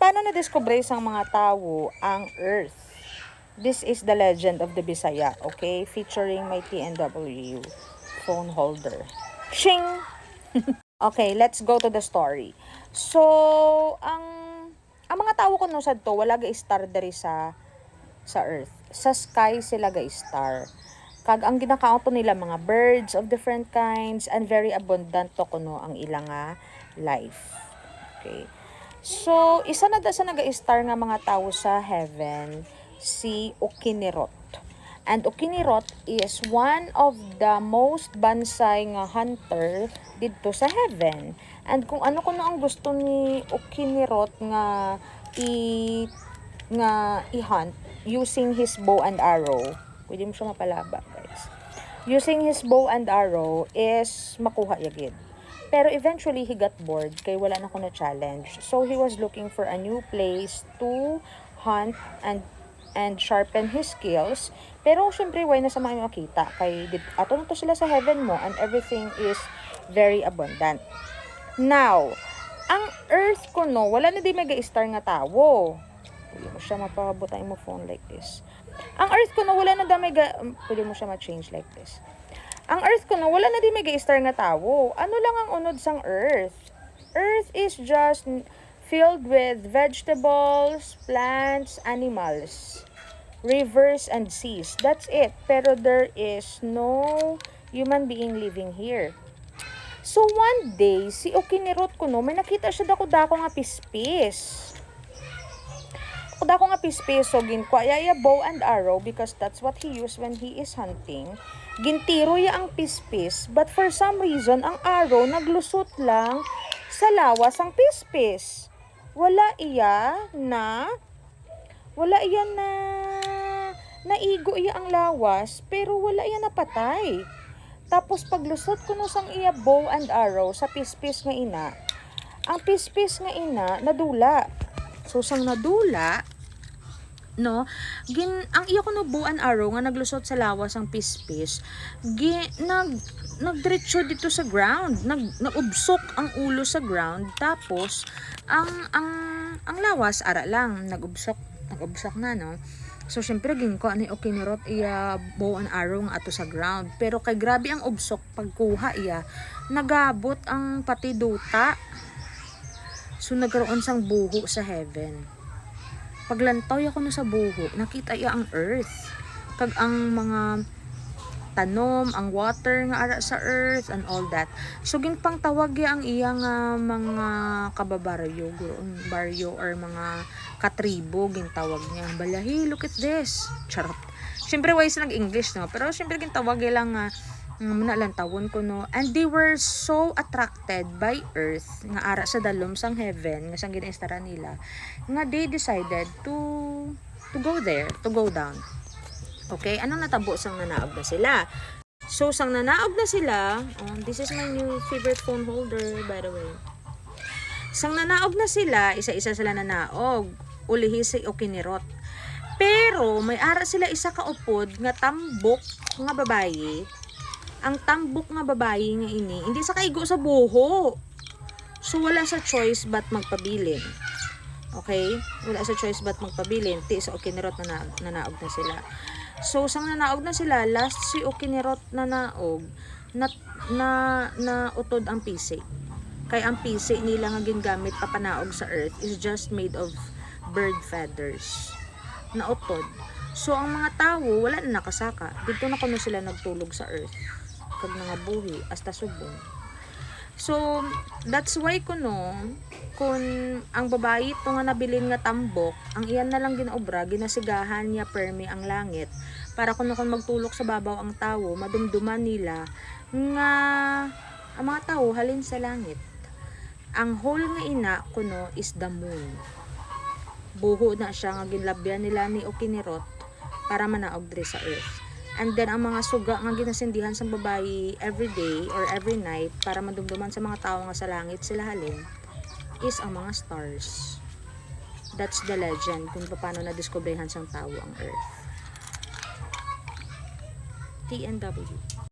paano na-discover sa mga tao ang Earth? This is the legend of the Bisaya, okay? Featuring my TNW phone holder. Shing! Okay, let's go to the story. So, ang mga tao ko no sad to, wala ga-star diri sa Earth. Sa sky sila ga-star. Kag ang ginakaon nila mga birds of different kinds and very abundant to kuno ang ilang life. Okay. So, isa na sa naga-star nga mga tao sa heaven, si Okinirot. And Okinirot is one of the most bansay nga hunter dito sa heaven. And kung ano kuno ang gusto ni Okinirot nga i-hunt using his bow and arrow. Pwede mo siya mapalaba, guys. Using his bow and arrow is makuha yagid. Pero eventually, he got bored kay wala na kuno challenge. So, he was looking for a new place to hunt and sharpen his skills. Pero, syempre, why na sa mga makita? Kay, ato na to sila sa heaven mo and everything is very abundant. Now, ang Earth ko no, wala na di mega-star nga tawo. Pwede mo siya mapabutay mo phone like this. Ang Earth ko no, wala na da mega, pwede mo siya ma-change like this. Ang Earth ko no, wala na di mega-star nga tawo. Ano lang ang unod sang Earth? Earth is just filled with vegetables, plants, animals, rivers, and seas. That's it. Pero there is no human being living here. So one day, si Okinirot ko no, may nakita siya dako-dako nga pispis. Dako nga pispis, so ginkwaya bow and arrow because that's what he used when he is hunting. Gintiro ya ang pispis, but for some reason, ang arrow naglusot lang sa lawas ang pispis. Wala iya na naigo iya ang lawas, pero wala iya napatay. Tapos paglusot ko no sang iya bow and arrow sa pispis nga ina, ang pispis nga ina nadula. So sang nadula, no, ang iya ko no bow and arrow nga naglusot sa lawas ang pispis, nagdiretso dito sa ground, naubsok ang ulo sa ground, tapos ang lawas ara lang nagubsok na, no. So syempre ginko ani Okinirot iya bow and arrow nga ato sa ground, pero kay grabe ang ubsok pagkuha iya, nagabot ang pati duta. So nagkaroon sang buho sa heaven. Paglantaw ako no sa buho, nakita iya ang Earth. Kag ang mga tanom, ang water nga ara sa Earth and all that. So ginpang tawag ya ang iya nga mga kababaryo, baryo or mga katribo gintawag niya. Balahi, look at this. Charot. Syempre wise nag-English no, pero syempre gintawag lang nga manalantawon ko no. And they were so attracted by Earth nga ara sa dalom sang heaven nga sang ginaistara nila nga they decided to go there, to go down. Okay, anong natabo sang nanaog na sila? So sang nanaog na sila, this is my new favorite phone holder by the way. Sang nanaog na sila, isa-isa sila nanaog. Ulihi si Okinirot. Pero may ara sila isa ka upod nga tambok nga babaye. Ang tambok nga babae nga ini, hindi sa kaigo sa buho. So, wala sa choice but magpabilin. Okay? Wala sa choice but magpabilin. Ti sa Okinirot na nanaog na sila. So, sang nanaog na sila, last si Okinirot na naog, na utod ang pisi. Kaya ang pisi nila nga gingamit papanaog sa Earth is just made of bird feathers. Na utod. So, ang mga tao, wala na nakasaka. Dito na kuno sila nagtulog sa Earth. Kag mga buhi hasta subong. So that's why kuno kung ang babae to nga nabilin nga tambok, ang iyan na lang ginaobra, ginasigahan niya permi ang langit para kuno kung magtulok sa babaw ang tawo, madumduman nila nga ang mga tawo halin sa langit. Ang hole nga ina kuno is the moon. Buho na siya nga ginlabyan nila ni Okinirot para manaog diri sa Earth. And then, ang mga suga nga ginasindihan sa babae every day or every night para madumduman sa mga tao nga sa langit sila halin is ang mga stars. That's the legend kung paano na-discoveryhan sang tao ang Earth. TNW.